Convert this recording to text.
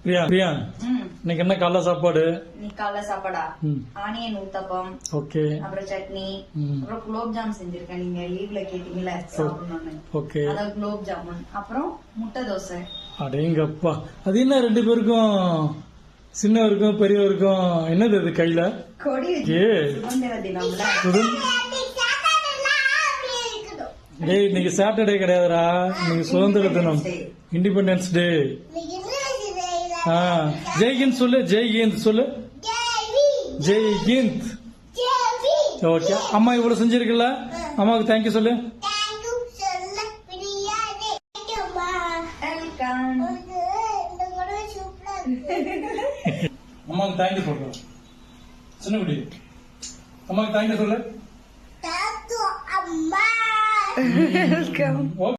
பிரியா பிரியா இன்னைக்கு என்ன காலைல சாப்பாடு? இன்னைக்கு காலைல சாப்பாடா? ஆனியன் ஊத்தப்பம், ஓகே, அப்புறம் சட்னி, அப்புறம் குலோப் ஜாம் செஞ்சிருக்கேன். நீங்க லீவ்ல கேட்டீங்கல்ல சாப்பிடணும்னு, ஓகே, அதாவது குலோப் ஜாமுன், அப்புறம் முட்டை தோசை. அடேங்கப்பா, அது என்ன ரெண்டு பேருக்கும், சின்னவருக்கும் பெரியவருக்கும் என்னது அது கையில? கொடி சுதந்திர தினம்ல. டேய் இன்னைக்கு சாட்டர்டே கிடையாதுடா, இன்னைக்கு சுதந்திர தினம், இண்டிபெண்டன்ஸ் டே. ஜெய்ஹிந்த் சொல்லு, ஜெய்ஹிந்த் சொல்லு, ஜெய்ஹிந்த். ஓகே, அம்மா இவ்வளவு செஞ்சிருக்கல, அம்மாவுக்கு தேங்க்யூ சொல்லு. அம்மாவுக்கு தேங்க்யூ சொல்றேன். சின்ன குடி, அம்மாவுக்கு தேங்க்யூ சொல்லு.